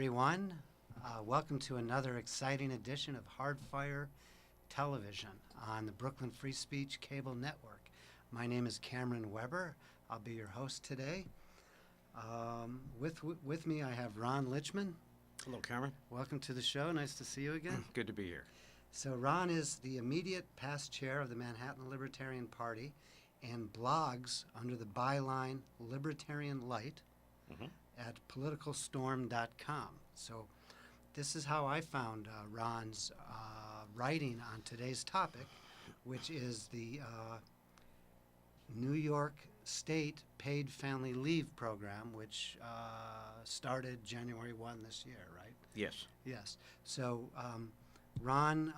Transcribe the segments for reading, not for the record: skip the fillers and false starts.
everyone. Welcome to another exciting edition of Hardfire Television on the Brooklyn Free Speech Cable Network. My name is Cameron Weber. I'll be your host today. With me, I have Ron Litchman. Hello, Cameron. Welcome to the show. Nice to see you again. Good to be here. So Ron is the immediate past chair of the Manhattan Libertarian Party and blogs under the byline Libertarian Light at politicalstorm.com. So this is how I found Ron's writing on today's topic, which is the New York State Paid Family Leave Program, which started January 1 this year, right? Yes. Yes. So Ron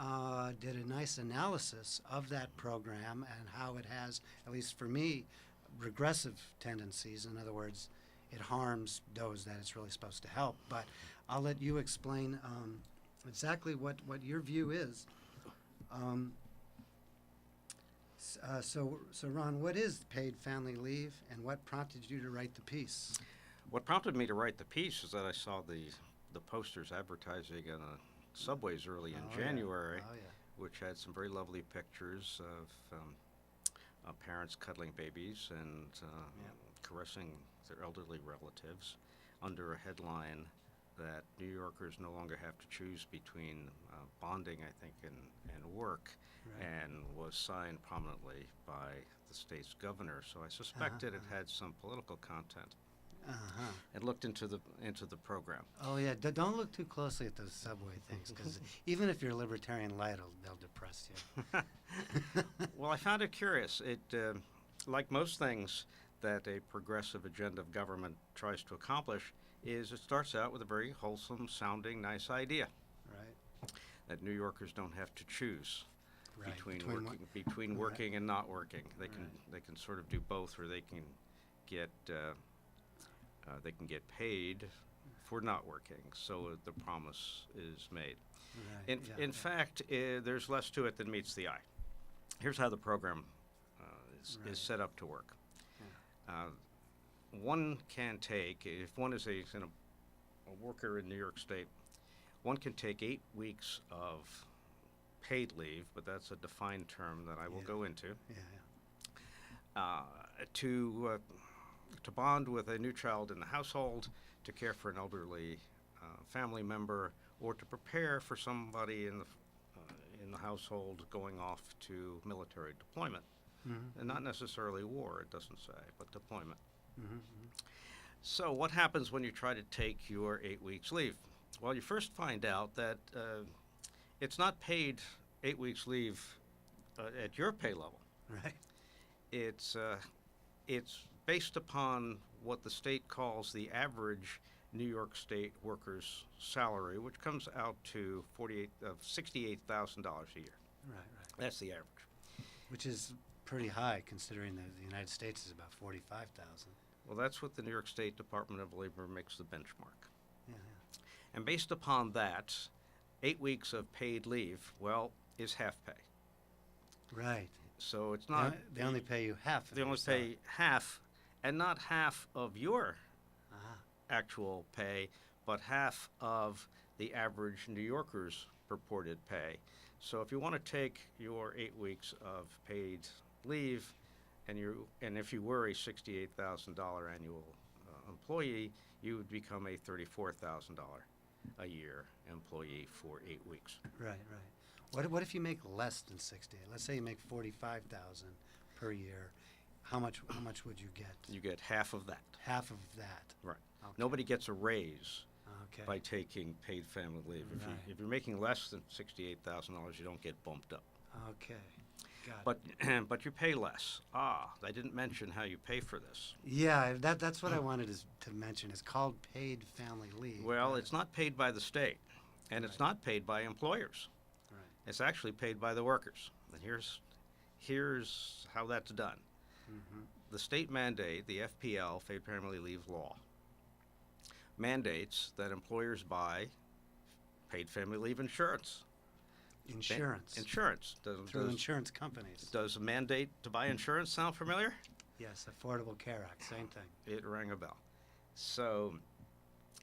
did a nice analysis of that program and how it has, at least for me, regressive tendencies. In other words, it harms those that it's really supposed to help. But I'll let you explain exactly what your view is. So Ron, what is paid family leave, and what prompted you to write the piece? What prompted me to write the piece is that I saw the posters advertising in subways early in January, which had some very lovely pictures of parents cuddling babies and caressing their elderly relatives under a headline that New Yorkers no longer have to choose between bonding, I think, and work, and was signed prominently by the state's governor. So I suspected it had some political content. And looked into the program. Oh yeah, don't look too closely at those subway things, because even if you're libertarian light, they'll depress you. Well, I found it curious. It, like most things that a progressive agenda of government tries to accomplish, is it starts out with a very wholesome sounding, nice idea. Right. That New Yorkers don't have to choose between working and not working. They can sort of do both, or they can get paid for not working. So the promise is made. Right. In fact, there's less to it than meets the eye. Here's how the program is set up to work. One can take, if one is a worker in New York State, one can take 8 weeks of paid leave, but that's a defined term that I will go into, to bond with a new child in the household, to care for an elderly family member, or to prepare for somebody in the household going off to military deployment. And not necessarily war, it doesn't say, but deployment. So what happens when you try to take your 8 weeks leave? Well, you first find out that it's not paid 8 weeks leave at your pay level. Right. It's based upon what the state calls the average New York State worker's salary, which comes out to $68,000 a year. Right. That's the average. Which is pretty high, considering that the United States is about 45,000. Well, that's what the New York State Department of Labor makes the benchmark. Yeah. And based upon that, 8 weeks of paid leave, well, is half pay. Right. So it's not... They only pay you half. They only pay half, and not half of your actual pay, but half of the average New Yorker's purported pay. So if you want to take your 8 weeks of paid leave, and if you were a $68,000 annual employee, you would become a $34,000 a year employee for 8 weeks. Right. What if you make less than 60? Let's say you make 45,000 per year. How much would you get? You get half of that. Half of that. Right. Okay. Nobody gets a raise Okay. by taking paid family leave. Right. If you're making less than $68,000, you don't get bumped up. Okay. Got it. But you pay less. I didn't mention how you pay for this. Yeah, that's what I wanted to mention. It's called paid family leave. Well, it's not paid by the state, and it's not paid by employers. Right. It's actually paid by the workers. And here's how that's done. The state mandate, the FPL, Paid Family Leave Law, mandates that employers buy paid family leave insurance. Insurance. Through insurance companies. Does a mandate to buy insurance sound familiar? Yes, Affordable Care Act, same thing. It rang a bell. So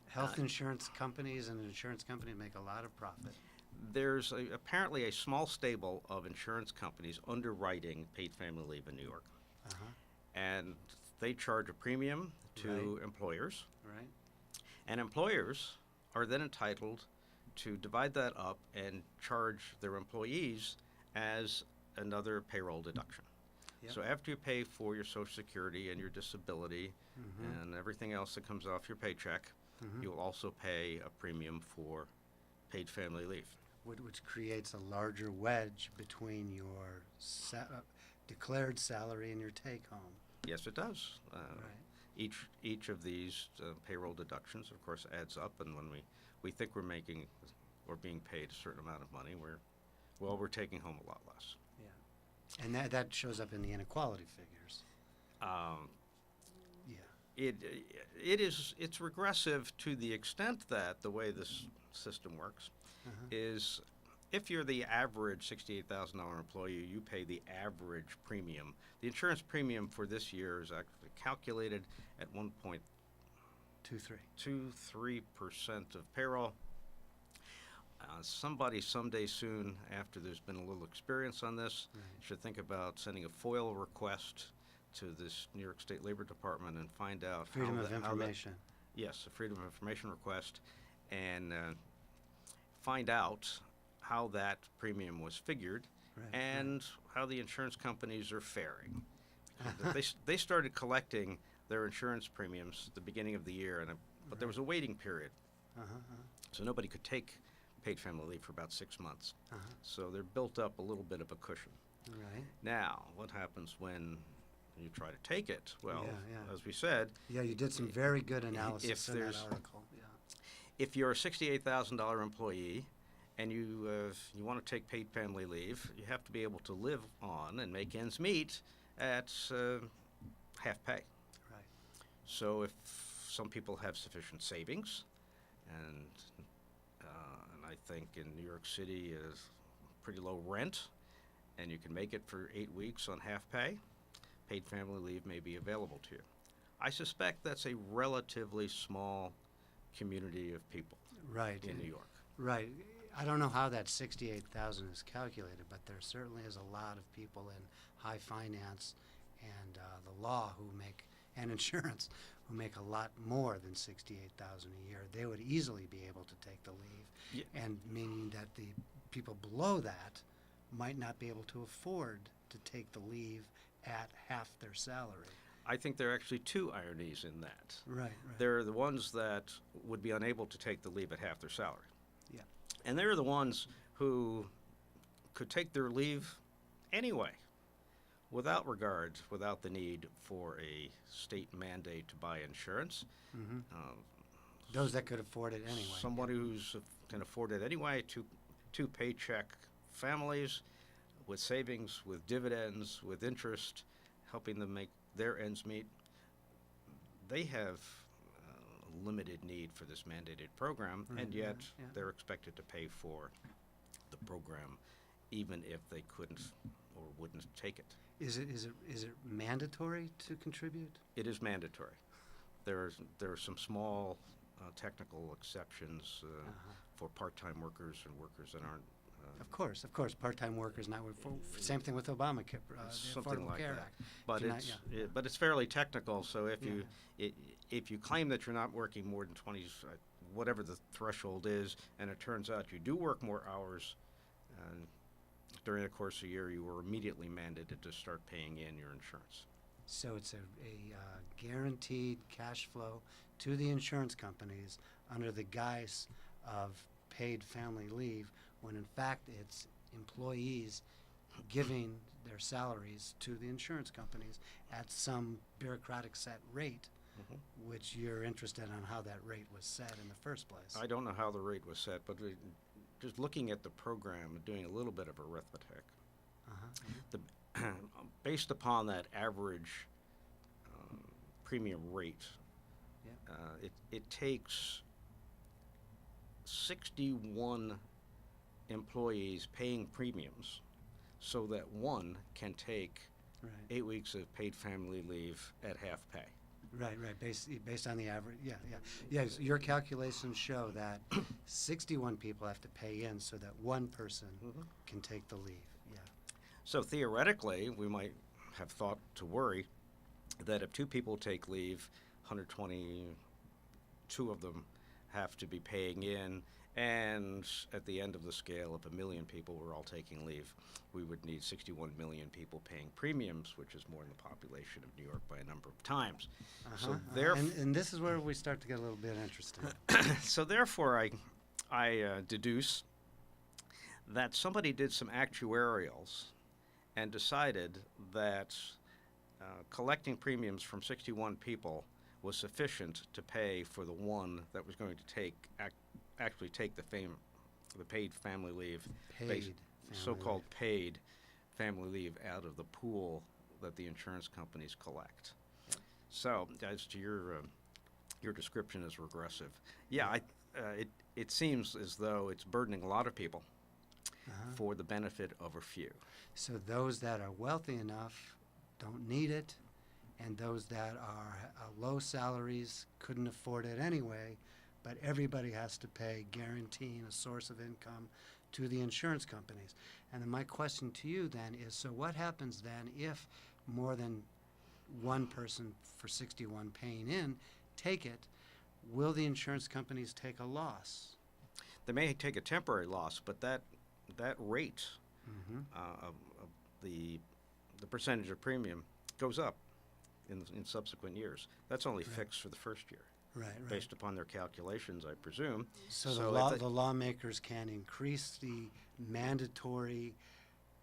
Health insurance companies and insurance companies make a lot of profit. There's apparently a small stable of insurance companies underwriting paid family leave in New York. Uh-huh. And they charge a premium to Right. employers. Right. And employers are then entitled to divide that up and charge their employees as another payroll deduction. Yep. So after you pay for your Social Security and your disability Mm-hmm. and everything else that comes off your paycheck, Mm-hmm. you'll also pay a premium for paid family leave. Which creates a larger wedge between your declared salary and your take-home. Yes, it does. Right. Each of these payroll deductions, of course, adds up, and when we think we're making or being paid a certain amount of money, we're taking home a lot less. Yeah. And that shows up in the inequality figures. Yeah. It's regressive to the extent that the way this system works Uh-huh. is if you're the average $68,000 employee, you pay the average premium. The insurance premium for this year is actually calculated at 1.23% of payroll. Somebody someday soon, after there's been a little experience on this, Right. should think about sending a FOIL request to this New York State Labor Department and find out Freedom of information. Yes, a Freedom of Information request, and find out how that premium was figured Right. and how the insurance companies are faring. They started collecting their insurance premiums at the beginning of the year, but there was a waiting period, Uh-huh. so nobody could take paid family leave for about 6 months. Uh-huh. So they're built up a little bit of a cushion. Right. Now, what happens when you try to take it? Well, Yeah. as we said, Yeah, you did some very good analysis if in that there's- article. Yeah. if you're a $68,000 employee and you want to take paid family leave, you have to be able to live on and make ends meet at half pay. Right. So if some people have sufficient savings, and I think in New York City is pretty low rent, and you can make it for 8 weeks on half pay, paid family leave may be available to you. I suspect that's a relatively small community of people Right. in New York. Right. I don't know how that 68,000 is calculated, but there certainly is a lot of people in high finance and the law and insurance who make a lot more than 68,000 a year. They would easily be able to take the leave, Yeah. and meaning that the people below that might not be able to afford to take the leave at half their salary. I think there are actually two ironies in that. Right. There are the ones that would be unable to take the leave at half their salary. Yeah. And there are the ones who could take their leave anyway, without the need for a state mandate to buy insurance. Hmm. Those that could afford it anyway. Somebody who's can afford it anyway, two paycheck families with savings, with dividends, with interest, helping them make their ends meet. They have limited need for this mandated program, Right, and yet yeah. they're expected to pay for the program even if they couldn't or wouldn't take it. Is it mandatory to contribute? It is mandatory. There are some small technical exceptions Uh-huh. for part-time workers and workers that aren't. Of course, part-time workers not same thing with Obamacare, the Something Affordable like Care that. Act. But Do not- it's yeah. but it's fairly technical. So Yeah. if you claim that you're not working more than 20, whatever the threshold is, and it turns out you do work more hours during the course of a year, you were immediately mandated to start paying in your insurance. So it's a guaranteed cash flow to the insurance companies under the guise of paid family leave, when in fact it's employees giving their salaries to the insurance companies at some bureaucratic set rate, which you're interested on how that rate was set in the first place. I don't know how the rate was set, but just looking at the program and doing a little bit of arithmetic, Uh-huh. based upon that average premium rate, Yeah. it takes 61 employees paying premiums so that one can take Right. 8 weeks of paid family leave at half pay. Right, based on the average, yeah. Yes, your calculations show that 61 people have to pay in so that one person can take the leave, yeah. So theoretically, we might have thought to worry that if 2 people take leave, 122 of them have to be paying in, and at the end of the scale, if 1 million people were all taking leave, we would need 61 million people paying premiums, which is more than the population of New York by a number of times. So and this is where we start to get a little bit interesting. So therefore, I deduce that somebody did some actuarials and decided that collecting premiums from 61 people was sufficient to pay for the one that was going to actually take the paid family leave, so-called paid family leave out of the pool that the insurance companies collect. Yep. So, as to your description is regressive. Yeah, it seems as though it's burdening a lot of people for the benefit of a few. So those that are wealthy enough don't need it, and those that are low salaries couldn't afford it anyway, but everybody has to pay, guaranteeing a source of income to the insurance companies. And then my question to you then is, so what happens then if more than one person for 61 paying in take it? Will the insurance companies take a loss? They may take a temporary loss, but that rate of the percentage of premium goes up in subsequent years. That's only fixed for the first year. Right. Based upon their calculations, I presume. So the lawmakers can increase the mandatory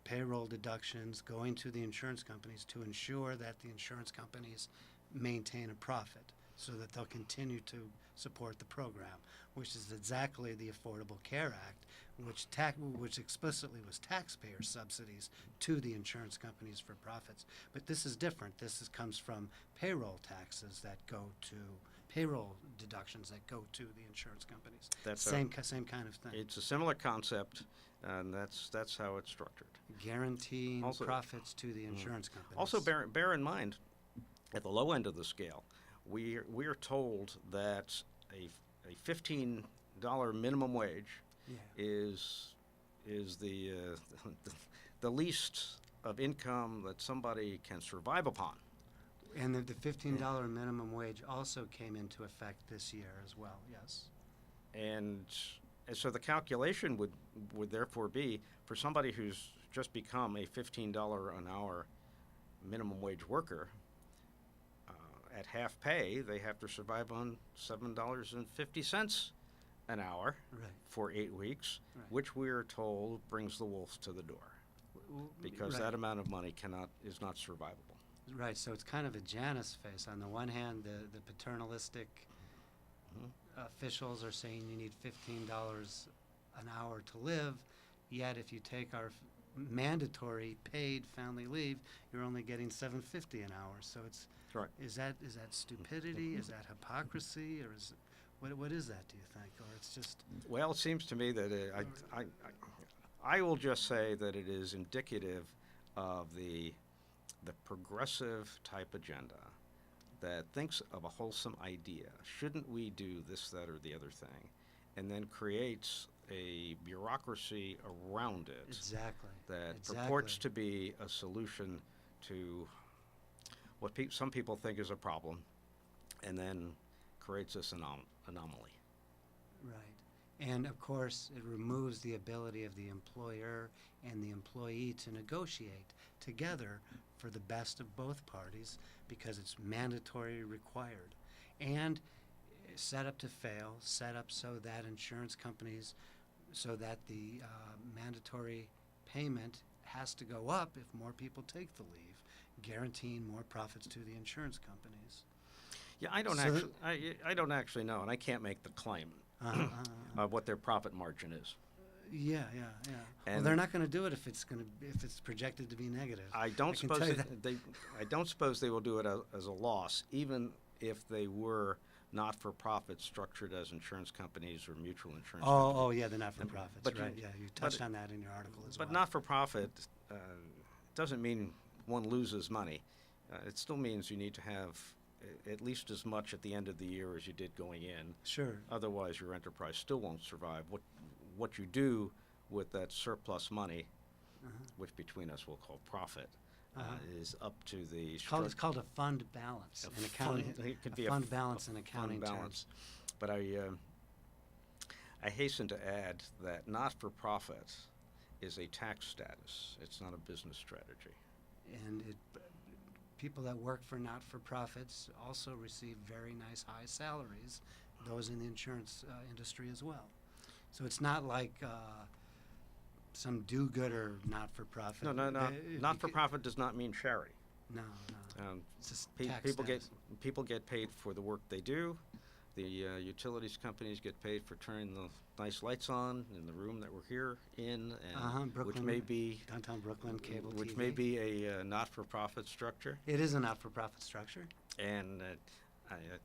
payroll deductions going to the insurance companies to ensure that the insurance companies maintain a profit so that they'll continue to support the program, which is exactly the Affordable Care Act, which explicitly was taxpayer subsidies to the insurance companies for profits. But this is different. This comes from payroll taxes that go to payroll deductions that go to the insurance companies. That's same kind of thing. It's a similar concept, and that's how it's structured. Guaranteeing profits to the insurance companies. Also, bear in mind, at the low end of the scale, we are told that a $15 minimum wage is the the least of income that somebody can survive upon. And the $15 minimum wage also came into effect this year as well, yes. And so the calculation would therefore be, for somebody who's just become a $15 an hour minimum wage worker, at half pay, they have to survive on $7.50 an hour for 8 weeks, which we're told brings the wolves to the door, because that amount of money is not survivable. Right, so it's kind of a Janus face. On the one hand, the paternalistic officials are saying you need $15 an hour to live, yet if you take our mandatory paid family leave, you're only getting $7.50 an hour. So it's is that stupidity? Is that hypocrisy? Or is what is that? Do you think? Or it's just well, it seems to me that I will just say that it is indicative of the progressive type agenda that thinks of a wholesome idea. Shouldn't we do this, that, or the other thing? And then creates a bureaucracy around it that purports to be a solution to what some people think is a problem, and then creates this anomaly. Right. And of course, it removes the ability of the employer and the employee to negotiate together for the best of both parties, because it's mandatory required. And set up to fail, set up so that insurance companies, so that the mandatory payment has to go up if more people take the leave, guaranteeing more profits to the insurance companies. Yeah, I don't actually know, and I can't make the claim of what their profit margin is. Yeah. Well, they're not going to do it if it's projected to be negative. I don't suppose they will do it as a loss, even if they were not-for-profit structured as insurance companies or mutual insurance companies. Oh, yeah, they're not-for-profits, right? Yeah, you touched on that in your article as well. But not-for-profit doesn't mean one loses money. It still means you need to have at least as much at the end of the year as you did going in. Sure. Otherwise, your enterprise still won't survive. What you do with that surplus money, which between us we'll call profit, is up to the It's called a fund balance in accounting. It could a be fund balance in accounting fund balance. But I hasten to add that not-for-profit is a tax status. It's not a business strategy. And people that work for not-for-profits also receive very nice high salaries, those in the insurance industry as well. So it's not like some do-gooder not-for-profit. No. Not-for-profit does not mean charity. No. It's just tax People get paid for the work they do. The utilities companies get paid for turning the nice lights on in the room that we're here in, and Brooklyn, which may be downtown Brooklyn cable which TV. may be a not-for-profit structure. It is a not-for-profit structure. And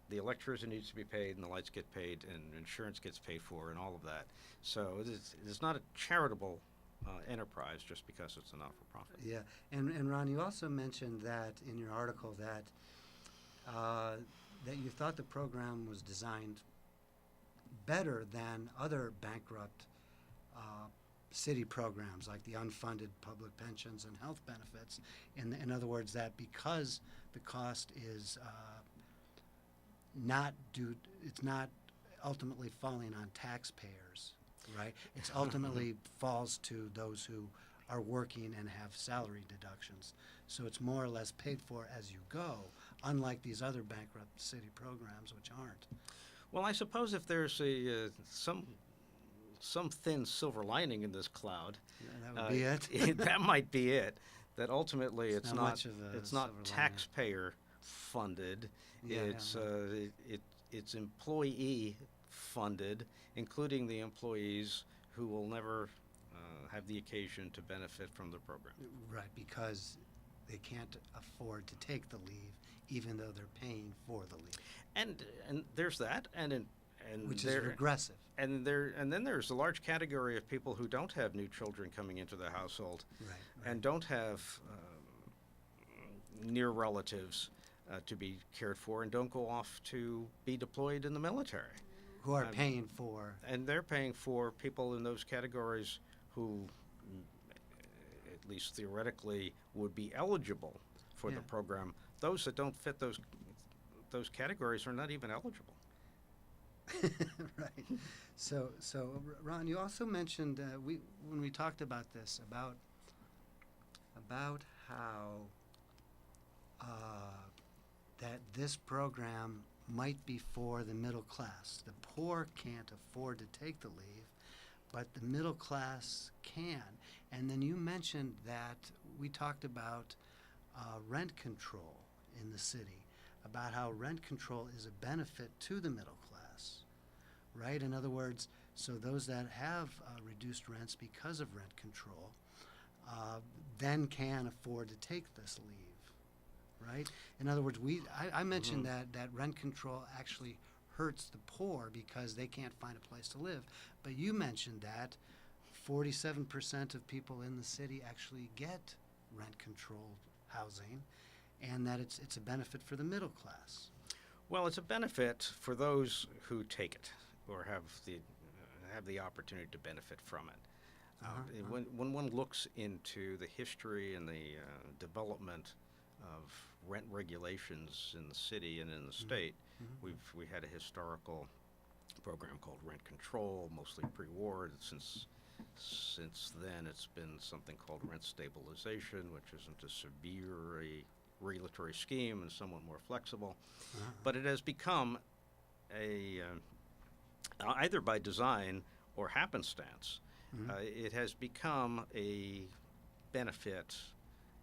the electricity needs to be paid, and the lights get paid, and insurance gets paid for, and all of that. So it's not a charitable enterprise just because it's a not-for-profit. Yeah, and Ron, you also mentioned that in your article that that you thought the program was designed better than other bankrupt city programs like the unfunded public pensions and health benefits. In other words, that because the cost is it's not ultimately falling on taxpayers, right? It's ultimately falls to those who are working and have salary deductions. So it's more or less paid for as you go, unlike these other bankrupt city programs, which aren't. Well, I suppose if there's some thin silver lining in this cloud, That would be it. that might be it. That ultimately It's it's not not much of a it's not silver lining. taxpayer funded. It's employee funded, including the employees who will never have the occasion to benefit from the program. Right, because they can't afford to take the leave, even though they're paying for the leave. And there's that, and Which is regressive. And then there's a large category of people who don't have new children coming into the household, Right. and don't have near relatives to be cared for, and don't go off to be deployed in the military. Who are paying for. And they're paying for people in those categories who, at least theoretically, would be eligible for the program. Those that don't fit those categories are not even eligible. Right. So Ron, you also mentioned when we talked about this about how that this program might be for the middle class. The poor can't afford to take the leave, but the middle class can. And then you mentioned that we talked about rent control in the city, about how rent control is a benefit to the middle class, right? In other words, so those that have reduced rents because of rent control then can afford to take this leave, right? In other words, I mentioned that rent control actually hurts the poor because they can't find a place to live. But you mentioned that 47% of people in the city actually get rent-controlled housing, and that it's a benefit for the middle class. Well, it's a benefit for those who take it or have the opportunity to benefit from it. When one looks into the history and the development of rent regulations in the city and in the state, we had a historical program called rent control, mostly pre-war. Since then, it's been something called rent stabilization, which isn't as severe a regulatory scheme and somewhat more flexible. But it has become either by design or happenstance, it has become a benefit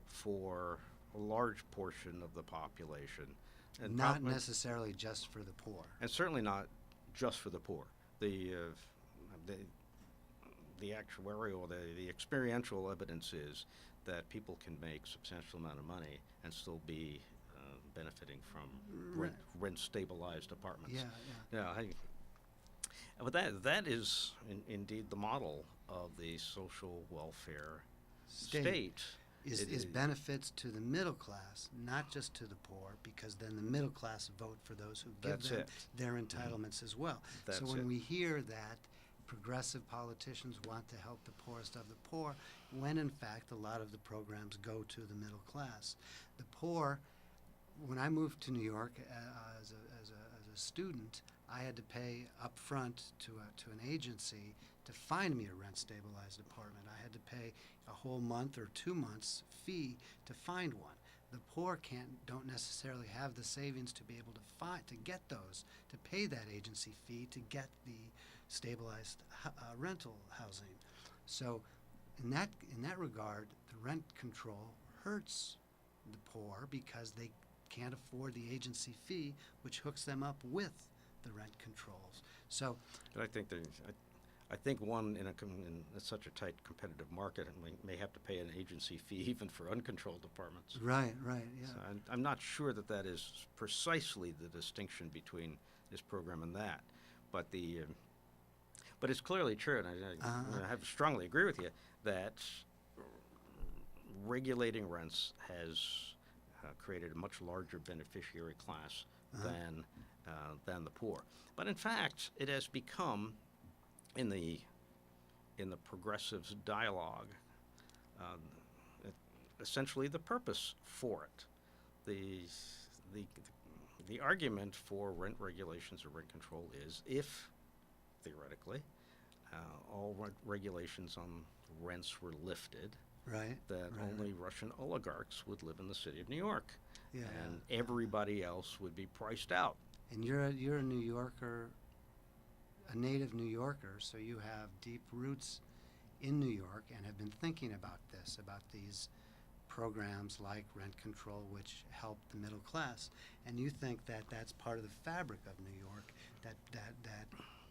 for a large portion of the population. And not necessarily just for the poor. And certainly not just for the poor. The actuarial, the experiential evidence is that people can make substantial amount of money and still be benefiting from rent-stabilized apartments. But that is indeed the model of the social welfare state. is benefits to the middle class, not just to the poor, because then the middle class vote for those who give That's them it. their entitlements as well. That's so when it. we hear that progressive politicians want to help the poorest of the poor, when in fact a lot of the programs go to the middle class. The poor, when I moved to New York as a student, I had to pay up front to an agency to find me a rent-stabilized apartment. I had to pay a whole month or 2 months fee to find one. The poor don't necessarily have the savings to be able to get those, to pay that agency fee to get the stabilized rental housing. So in that regard, the rent control hurts the poor because they can't afford the agency fee, which hooks them up with the rent controls. So, But I think one in such a tight competitive market may have to pay an agency fee even for uncontrolled apartments. right, yeah. So I'm not sure that is precisely the distinction between this program and that, but but it's clearly true, and I have strongly agree with you that regulating rents has created a much larger beneficiary class than the poor. But in fact, it has become in the progressives' dialogue essentially the purpose for it. The argument for rent regulations or rent control is if, theoretically, all regulations on rents were lifted, Right. that right, only Russian oligarchs would live in the city of New York, yeah, and yeah. everybody else would be priced out. And you're a New Yorker, a native New Yorker, so you have deep roots in New York and have been thinking about these programs like rent control, which help the middle class. And you think that that's part of the fabric of New York, that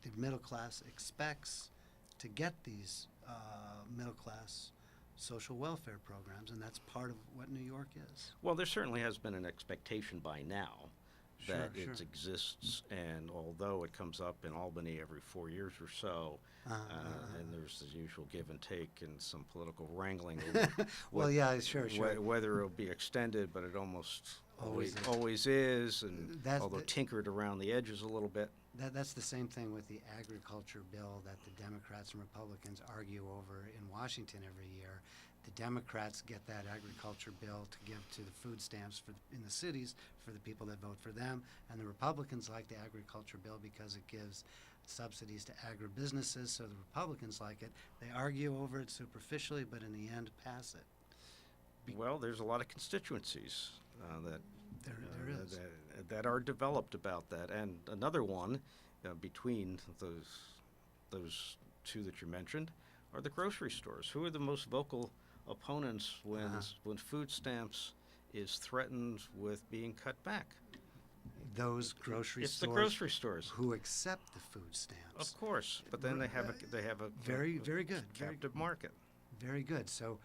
the middle class expects to get these middle class social welfare programs, and that's part of what New York is. Well, there certainly has been an expectation by now that Sure. it exists, and although it comes up in Albany every 4 years or so, and there's the usual give and take and some political wrangling over Well, yeah, sure. whether it'll be extended, but it almost Always always is, and That's although the- tinkered around the edges a little bit. That's the same thing with the agriculture bill that the Democrats and Republicans argue over in Washington every year. The Democrats get that agriculture bill to give to the food stamps in the cities for the people that vote for them, and the Republicans like the agriculture bill because it gives subsidies to agribusinesses, so the Republicans like it. They argue over it superficially, but in the end pass it. Well, there's a lot of constituencies that There is. that are developed about that, and another one between those two that you mentioned are the grocery stores. Who are the most vocal opponents when food stamps is threatened with being cut back? Those grocery It's stores the grocery stores, who accept the food stamps. of course, but then they have a Very good. captive market. Very good. So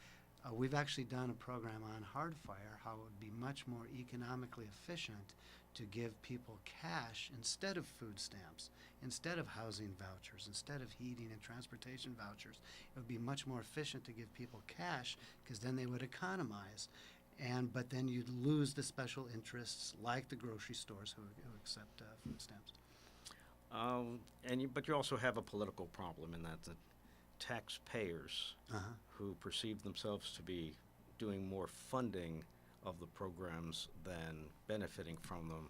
we've actually done a program on Hardfire, how it would be much more economically efficient to give people cash instead of food stamps, instead of housing vouchers, instead of heating and transportation vouchers. It would be much more efficient to give people cash because then they would economize. But then you'd lose the special interests like the grocery stores who accept food stamps. But you also have a political problem in that the taxpayers who perceive themselves to be doing more funding of the programs than benefiting from them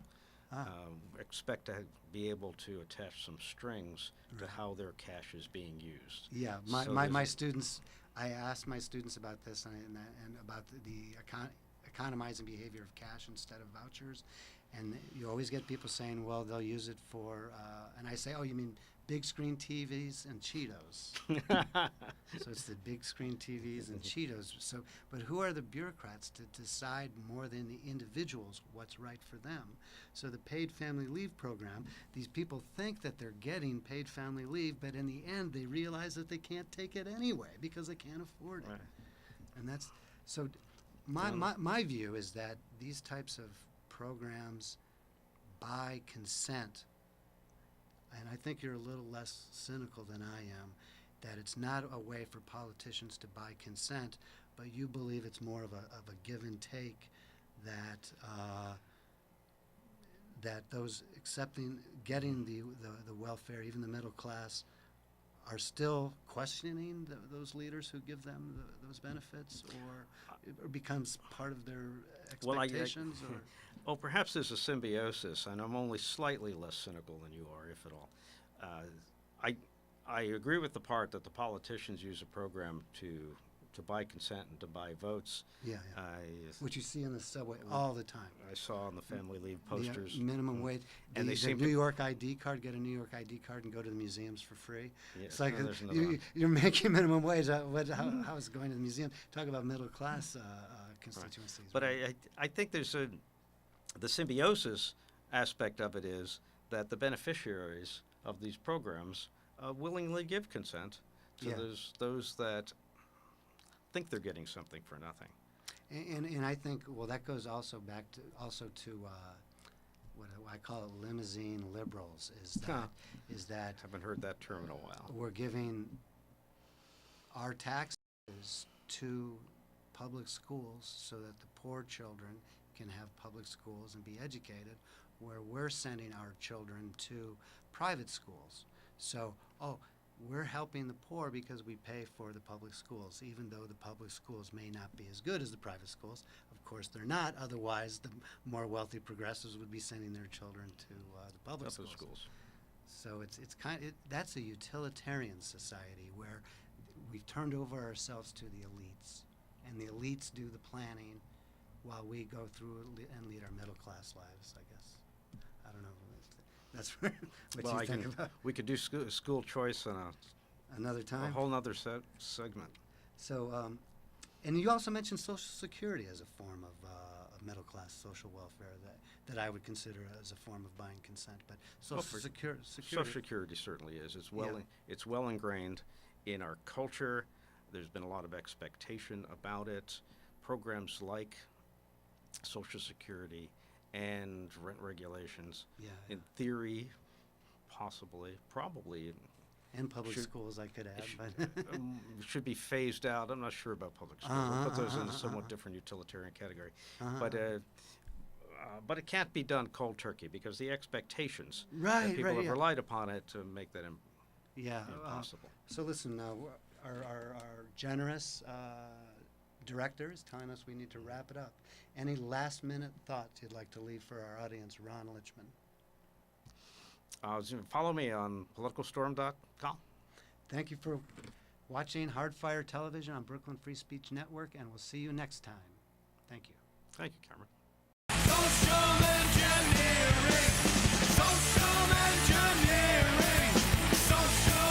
expect to be able to attach some strings to how their cash is being used. Yeah, So my there's students, I asked my students about this and about the economizing behavior of cash instead of vouchers. And you always get people saying, well, they'll use it for, and I say, oh, you mean big screen TVs and Cheetos? So it's the big screen TVs and Cheetos. So, but who are the bureaucrats to decide more than the individuals what's right for them? So the paid family leave program, these people think that they're getting paid family leave, but in the end they realize that they can't take it anyway because they can't afford it. Right. And that's, so my view is that these types of programs by consent, and I think you're a little less cynical than I am, that it's not a way for politicians to buy consent but you believe it's more of a give and take, that that those getting the welfare, even the middle class, are still questioning those leaders who give them those benefits, or it becomes part of their Well, expectations? Or well, perhaps there's a symbiosis, and I'm only slightly less cynical than you are, if at all. I agree with the part that the politicians use a program to buy consent and to buy votes. yeah, which you see in the subway all the time. I saw on the family leave The posters. minimum wage. And they the seem New to- York ID card, get a New York ID card and go to the museums for free. Yeah, It's like no, there's another one. you're making minimum wage. How is it going to the museum? Talk about middle class constituencies. But I think there's the symbiosis aspect of it is that the beneficiaries of these programs willingly give consent to Yeah. those that think they're getting something for nothing. And I think, well, that goes also back to what I call it limousine liberals, is that Haven't heard that term in a while. we're giving our taxes to public schools so that the poor children can have public schools and be educated, where we're sending our children to private schools. So, we're helping the poor because we pay for the public schools, even though the public schools may not be as good as the private schools. Of course, they're not. Otherwise, the more wealthy progressives would be sending their children to the public schools. So that's a utilitarian society where we've turned over ourselves to the elites, and the elites do the planning while we go through and lead our middle class lives, I guess. I don't know. That's what you think about. We could do school choice on Another a time. whole nother segment. So, and you also mentioned Social Security as a form of middle class social welfare that I would consider as a form of buying consent. But Social Security. Social Security certainly is. It's Yeah. it's well ingrained in our culture. There's been a lot of expectation about it. Programs like Social Security and rent regulations, Yeah. in theory, probably And public should- schools, I could add. But should be phased out. I'm not sure about public schools. I'll put those in a somewhat different utilitarian category. But it can't be done cold turkey because the expectations that people have yeah. relied upon it to make that Yeah. impossible. So listen, our generous director is telling us we need to wrap it up. Any last-minute thoughts you'd like to leave for our audience, Ron Litchman? Follow me on politicalstorm.com. Thank you for watching Hardfire Television on Brooklyn Free Speech Network, and we'll see you next time. Thank you. Thank you, Cameron. Social engineering, social engineering, social